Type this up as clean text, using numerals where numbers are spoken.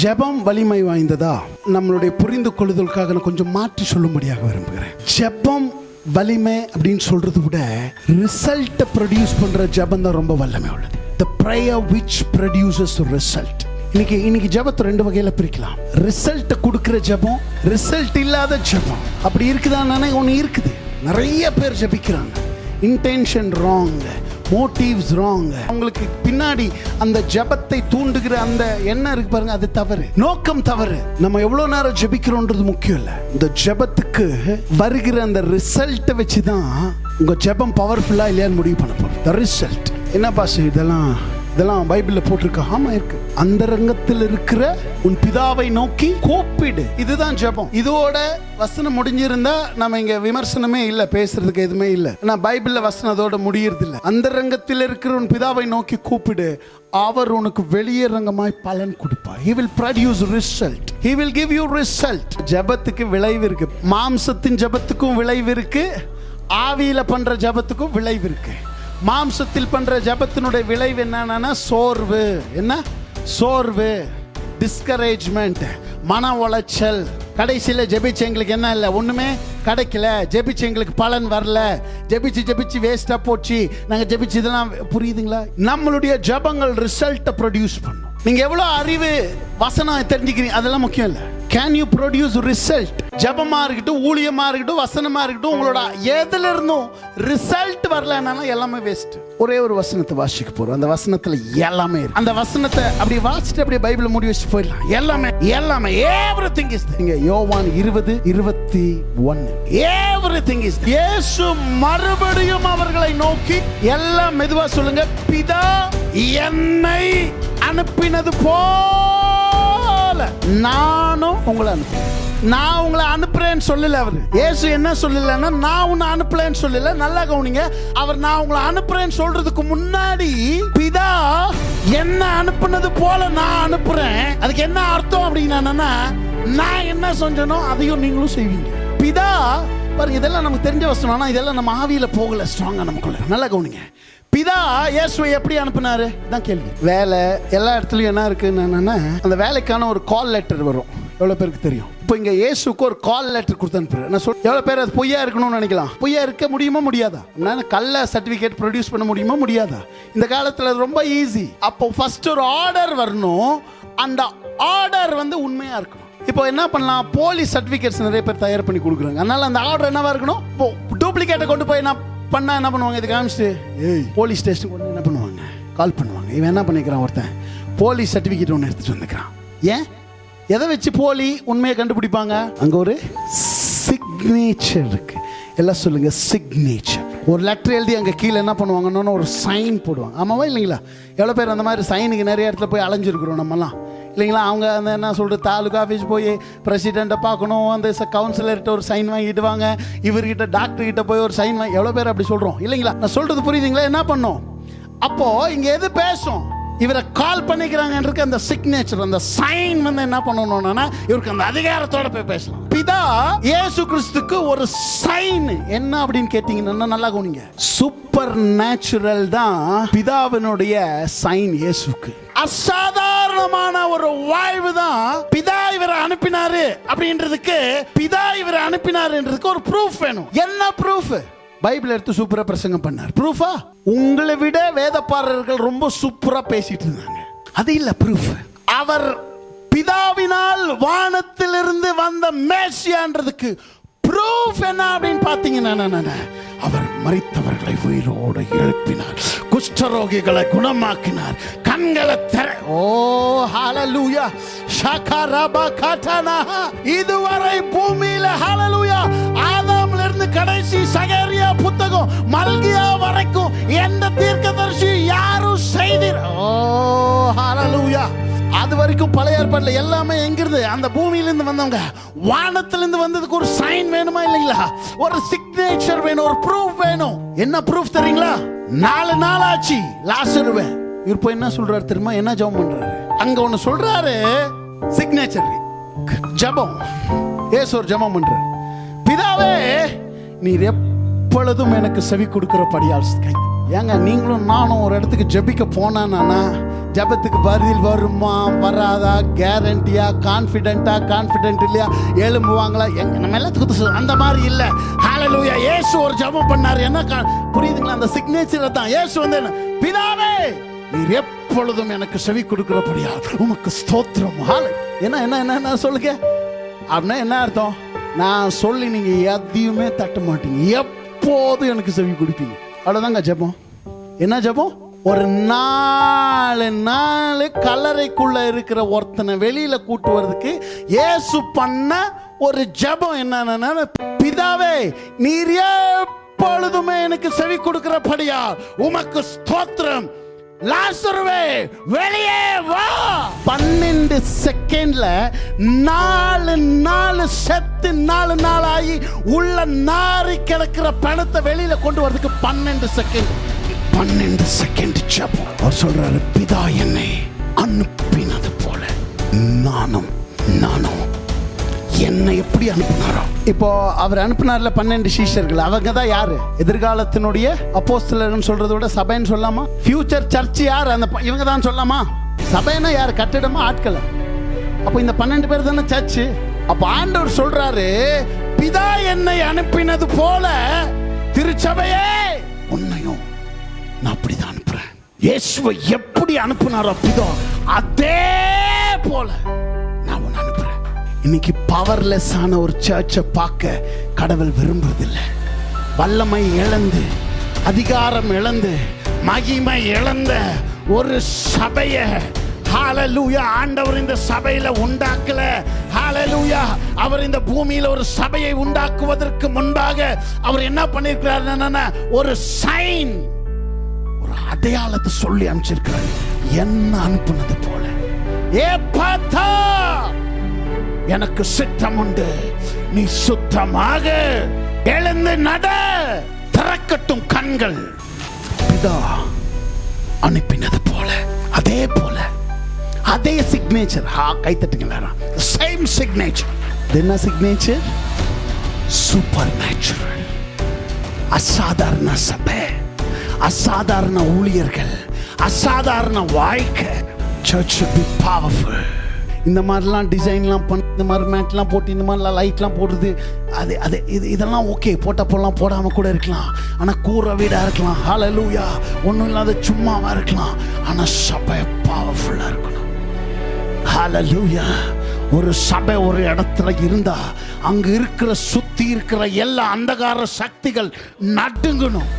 ஜெபம் வலிமை வாய்ந்ததா? நம்மளுடைய புரிந்து கொள்ளுதலுக்காக நான் கொஞ்சம் மாற்றி சொல்லும்படியாக விரும்புகிறேன். ஜெபம் வலிமை அப்படின்னு சொல்றதை விட ரிசல்ட்டை ப்ரொடியூஸ் பண்ற ஜெபம் தான் ரொம்ப வல்லமை உள்ளது. The prayer which produces result. இன்னைக்கு ஜெபத்தை ரெண்டு வகையில பிரிக்கலாம். ரிசல்ட்டை கொடுக்கிற ஜெபம், ரிசல்ட் இல்லாத ஜெபம். அப்படி இருக்குதான்னு ஒன்று இருக்குது. நிறைய பேர் ஜெபிக்கிறாங்க, இன்டென்ஷன் ராங், மோட்டிவ்ஸ் ராங். அவங்களுக்கு பின்னாடி அந்த ஜெபத்தை தூண்டுகிற அந்த எண்ணம் இருக்கு பாருங்க, அது தவறு, நோக்கம் தவறு. நம்ம எவ்வளவு நேரம் ஜெபிக்கிறோன்றது முக்கியம் இல்லை. இந்த ஜெபத்துக்கு வருகிற அந்த ரிசல்ட்டை வச்சுதான் உங்க ஜெபம் பவர்ஃபுல்லா இல்லையான்னு முடிவு பண்ண போறோம். தி ரிசல்ட் என்ன பாஸ்? இதெல்லாம் பைபிள்ல போட்டிருக்கு. ஆமா இருக்கு. அந்த ரங்கத்தில் இருக்கிற உன் பிதாவை நோக்கி கூப்பிடு. இதுதான் ஜெபம். இதோட வசனம் முடிஞ்சிருந்தா நம்ம இங்க விமர்சனமே இல்ல, பேசுறதுக்கு எதுவுமே இல்ல. நான் பைபிள்ல வசனம் அதோட முடியறது இல்ல. அந்த ரங்கத்தில் இருக்கிற உன் பிதாவை நோக்கி கூப்பிடு, அவர் உனக்கு வெளியே ரங்கமாய் பலன் கொடுப்பார். He will produce result. He will give you result. ஜெபத்துக்கு விளைவு இருக்கு. மாம்சத்தின் ஜெபத்துக்கும் விளைவு இருக்கு, ஆவியில பண்ற ஜெபத்துக்கும் விளைவு இருக்கு. மாம்சத்தில் பண்ற ஜபத்தினுடைய விளைவு என்னன்னா சோர்வு, சோர்வு, டிஸ்கரேஜ்மெண்ட், மன உளைச்சல். கடைசியில ஜெபிச்சு எங்களுக்கு என்ன இல்லை, ஒண்ணுமே கிடைக்கல, ஜெபிச்சு எங்களுக்கு பலன் வரல, ஜெபிச்சு வேஸ்டா போச்சு, நாங்க ஜெபிச்சு இதெல்லாம். புரியுதுங்களா? நம்மளுடைய ஜபங்கள் ரிசல்ட்டை ப்ரொடியூஸ் பண்ணும். நீங்க எவ்வளவு அறிவு வசனம் தெரிஞ்சுக்கிறீங்க அதெல்லாம் முக்கியம் இல்லை. Can you produce result? ஜபமா இருக்கட்டும், ஊழியமா இருக்கட்டும், வசனமா இருக்கட்டும், உங்களோட எதுல இருந்தும் ரிசல்ட் வரலன்னா எல்லாமே வேஸ்ட். ஒரே ஒரு வசனத்தை வாசிக்க போறோம். அந்த வசனத்துல எல்லாமே இருக்கு. அந்த வசனத்தை அப்படி வாசிட்டு அப்படியே பைபிளை மூடி வச்சு போயிடலாம். எல்லாமே everything is there. இங்க யோவான் 20:21 everything is there. இயேசு மறுபடியும் அவர்களை நோக்கி, எல்லாம் மெதுவா சொல்லுங்க, பிதா என்னை அனுப்பினது போல நானும் உங்களை அனுப்புறேன். நான் உங்களை அனுப்புறேன்னு சொல்லல. அவர் இயேசு என்ன சொல்லலன்னா, நான் உன்னை அனுப்பலன்னு சொல்லல. நல்லா கவனிங்க. அவர் நான் உங்களை அனுப்புறேன்னு சொல்றதுக்கு முன்னாடி, பிதா என்ன அனுப்புனது போல நான் அனுப்புறேன். அதுக்கு என்ன அர்த்தம் அப்படின்னா, நான் என்ன செஞ்சனோ அதையும் நீங்களும் செய்வீங்க. பிதா பாருங்க, இதெல்லாம் நமக்கு தெரிஞ்ச வசனம். ஆனா இதெல்லாம் நம்ம ஆவியில போகல ஸ்ட்ராங்கா நமக்குள்ள. நல்லா கவனிங்க. பிதா இயேசுவை எப்படி அனுப்புனாரு தான் கேள்வி. வேலை எல்லா இடத்துலயும் என்ன இருக்குன்னு, அந்த வேலைக்கான ஒரு கால் லெட்டர் வரும். எவ்வளவு பேருக்கு தெரியும்? இப்போ இங்க இயேசுக்கு ஒரு கால் லெட்டர் கொடுத்து அனுப்புறேன். நான் சொல்ல எவ்வளவு பேர் அது பொய்யா இருக்கணும்னு நினைக்கலாம். பொய்யா இருக்க முடியுமா? முடியாதா? கள்ள சர்டிபிகேட் ப்ரொடியூஸ் பண்ண முடியுமா? முடியாதா? இந்த காலத்துல ரொம்ப ஈஸி. அப்போ ஃபர்ஸ்ட் ஒரு ஆர்டர் வரணும். அந்த ஆர்டர் உண்மையா இருக்கணும். இப்போ என்ன பண்ணலாம், போலீஸ் சர்டிபிகேட்ஸ் நிறைய பேர் தயார் பண்ணி கொடுக்குறாங்க. அதனால அந்த ஆர்டர் என்னவா இருக்கணும்? டூப்ளிகேட்டை கொண்டு போய் பண்ணா என்ன பண்ணுவாங்க, இது காமிச்சிட்டு போலீஸ் ஸ்டேஷன் கொண்டு என்ன பண்ணுவாங்க, கால் பண்ணுவாங்க. இவன் என்ன பண்ணிக்கிறான், ஒருத்தன் போலீஸ் சர்டிபிகேட் ஒன்று எடுத்துட்டு வந்துக்கிறான். ஏன்? எதை வச்சு போலி உண்மையை கண்டுபிடிப்பாங்க? அங்க ஒரு சிக்னேச்சர் இருக்கு. எல்லாம் சொல்லுங்க, சிக்னேச்சர். ஒரு லெட்டர் எழுதி அங்கே கீழே என்ன பண்ணுவாங்கன்னா ஒரு சைன் போடுவாங்க. ஆமாவா இல்லைங்களா? எவ்வளோ பேர் அந்த மாதிரி சைனுக்கு நிறைய இடத்துல போய் அலைஞ்சிருக்கிறோம் நம்மலாம் இல்லைங்களா? அவங்க அந்த என்ன சொல்கிறது, தாலுகா ஆஃபீஸ் போய் பிரசிடெண்ட்டை பார்க்கணும், அந்த கவுன்சிலர்கிட்ட ஒரு சைன் வாங்கிட்டு வாங்க, இவர்கிட்ட டாக்டர்கிட்ட போய் ஒரு சைன் வாங்கி, எவ்வளோ பேர் அப்படி சொல்கிறோம் இல்லைங்களா? நான் சொல்கிறது புரியுதுங்களா? என்ன பண்ணோம்? அப்போது இங்கே எது பேசும், இவரை கால் பண்ணிக்கிறாங்க. அந்த சிக்னேச்சர், அந்த சைன் என்ன பண்ணணும்னா, இவருக்கு அந்த அதிகாரத்தோட போய் பேசலாம். பிதா இயேசு கிறிஸ்துக்கு ஒரு சைன் என்ன அப்படின்னு கேட்டீங்கன்னா, நல்லா கவனிங்க, சூப்பர் நேச்சுரல் தான் பிதாவினுடைய சைன் இயேசுக்கு. அசாதாரணமான ஒரு வாழ்வு தான் பிதா இவரை அனுப்பினாரு அப்படின்றதுக்கு, பிதா இவரை அனுப்பினாருன்றதுக்கு ஒரு ப்ரூஃப் வேணும். என்ன ப்ரூஃப்? பைபிள் எடுத்து சூப்பரா பிரசங்கம் பண்ணார். ப்ரூஃபா? உங்களை விட வேதப்பாரர்கள் ரொம்ப சூப்பரா பேசிட்டு இருந்தாங்க. அது இல்ல ப்ரூஃப். அவர் பிதாவினால் வானத்திலிருந்து வந்த மேசியான்றதுக்கு ப்ரூஃப் என்ன அப்படின்னு பாத்தீங்கன்னா, அவர் மரித்தவர்களை உயிரோடு எழுப்பினார், குஷ்டரோகிகளை குணமாக்கினார், கண்களை ஓ ஹalleluya ஷகரபகதனா. இதுவரை பூமியில ஹalleluya ஆதாம்ல இருந்து கடைசி சகரியா புத்தகம் மல்கியா வரைக்கும் எந்த தீர்க்கதரிசி யாரும் செய்திர. ஓ ஹalleluya. அது வரைக்கும் பழைய ஏற்பாடுல எல்லாமே எங்கிருந்து, அந்த பூமியிலிருந்து வந்தவங்க. வானத்திலிருந்து வந்ததுக்கு ஒரு சைன் வேணுமா இல்லைங்களா? ஒரு சிக்னேச்சர் வேணும், ஒரு ப்ரூஃப் வேணும். என்ன ப்ரூஃப் தெரியுங்களா? 4 நாள் ஆச்சு லாசருவே. இவர் போய் என்ன சொல்றாரு தெரியுமா? என்ன ஜெபம் பண்றாரு? அங்க ஒண்ணு சொல்றாரு, சிக்னேச்சர் ஜெபம். ஏசு ஒரு ஜெபம் பண்றாரு, பிதாவே நீர் எப்பொழுதும் எனக்கு செவி கொடுக்கிற படியால் ஏங்க நீங்களும் நானும் ஒரு இடத்துக்கு ஜெபிக்க போனானா ஜெபத்துக்கு பதில் வருமா வராதா, கேரண்டியா, கான்ஃபிடென்ட் இல்லையா, எழும்புவாங்களா, நம்ம எல்லாத்துக்கும் அந்த மாதிரி இல்லை. ஹல்லேலூயா. இயேசு ஒரு ஜெபம் பண்ணார். என்ன புரியுதுங்களா? அந்த சிக்னேச்சர் தான். இயேசு வந்து பிதாவே நீர் எப்பொழுதும் எனக்கு செவி கொடுக்கிறபடியா உமக்கு ஸ்தோத்திரம். என்ன என்ன என்ன சொல்லுங்க அப்படின்னா என்ன அர்த்தம்? நான் சொல்லி நீங்க எதையுமே தட்ட மாட்டீங்க, எப்போதும் எனக்கு செவி கொடுப்பீங்க. அவ்வளவுதாங்க ஜெபம். என்ன ஜெபம்? ஒரு 4 நாள் கல்லறைக்குள்ள இருக்கிற ஒருத்தனை வெளியில கூட்டு வரதுக்கு இயேசு பண்ண ஒரு ஜெபம் என்னன்னா, பிதாவே நீர் எப்பொழுதுமே எனக்கு செவி கொடுக்கிறபடியா உமக்கு ஸ்தோத்திரம். லாசருவே வெளியே வா. 12 செகண்ட்ல 4 நாள் செத்து 4 நாள் ஆகி உள்ள நாரி கிடக்கிற பணத்தை வெளியில கொண்டு வரதுக்கு 12 செகண்ட் ஜெபம். அவர் சொல்றாரு, பிதா என்னை அனுப்பினது போல நானும் என்னை எப்படி அனுப்பினாரோ. இப்போ அவர் அனுப்பினார்ல 12 சீஷர்கள், அவங்க தான் யாரு? எதிர்காலத்தினுடைய அப்போஸ்தலர்னு சொல்றதை விட சபைன்னு சொல்லாமா? ஃபியூச்சர் சர்ச் யார்? அந்த இவங்க தான் சொல்லாமா? சபைன்னா யார்? கட்டிடமா, ஆட்கள். அப்போ இந்த 12 பேர் தானே சர்ச். அப்ப ஆண்டவர் சொல்றாரு, பிதா என்னை அனுப்பினது போல திருச்சபையே உன்னையும் நான் அப்படிதான் அனுப்புறேன். இயேசுவை எப்படி அனுப்புனாரோ பிதா, அதே போல நான் உன்னை அனுப்புறேன். இன்னைக்கு பவர்லெஸ் ஆன ஒரு சர்ச்சை பார்க்க கடவுள் விரும்புறதில்லை. வல்லமை இழந்து, அதிகாரம் இழந்து, மகிமை இழந்த ஒரு சபையை ஹல்லேலூயா ஆண்டவர் இந்த சபையில உண்டாக்கல. ஹல்லேலூயா. அவர் இந்த பூமியில ஒரு சபையை உண்டாக்குவதற்கு முன்பாக அவர் என்ன பண்ணிருக்கிறார்? ஒரு சைன், ஒரு அடையாளத்தை சொல்லி அனுப்பிச்சிருக்கிறார். என்ன அனுப்புனது போல, ஏ பார்த்தா எனக்கு சித்தம் உண்டு, நீ சுத்தமாக எழுந்து நட, திறக்கட்டும் கண்கள். பிதா அனுப்பினது போல, அதே போல, அதே சிக்னேச்சர். கை தட்டுங்களா? Same signature. என்ன சிக்னேச்சர்? Supernatural. அசாதாரண சபை, அசாதாரண ஊழியர்கள், அசாதாரண வாழ்க்கை. Church should be powerful. இந்த மாதிரிலாம் டிசைன்லாம் பண்ணி, இந்த மாதிரி மேட்லாம் போட்டு, இந்த மாதிரிலாம் லைட்லாம் போடுறது, இதெல்லாம் ஓகே. போடலாம், போடாமல் கூட இருக்கலாம். ஆனால் கூரை வீடாக இருக்கலாம். ஹல்லேலூயா. ஒன்றும் இல்லாத சும்மாவாக இருக்கலாம். ஆனால் சபை பவர்ஃபுல்லாக இருக்கணும். ஹல்லேலூயா. ஒரு சபை ஒரு இடத்துல இருந்தா அங்கே இருக்கிற சுற்றி இருக்கிற எல்லா அந்தகார சக்திகள் நடுங்கணும்.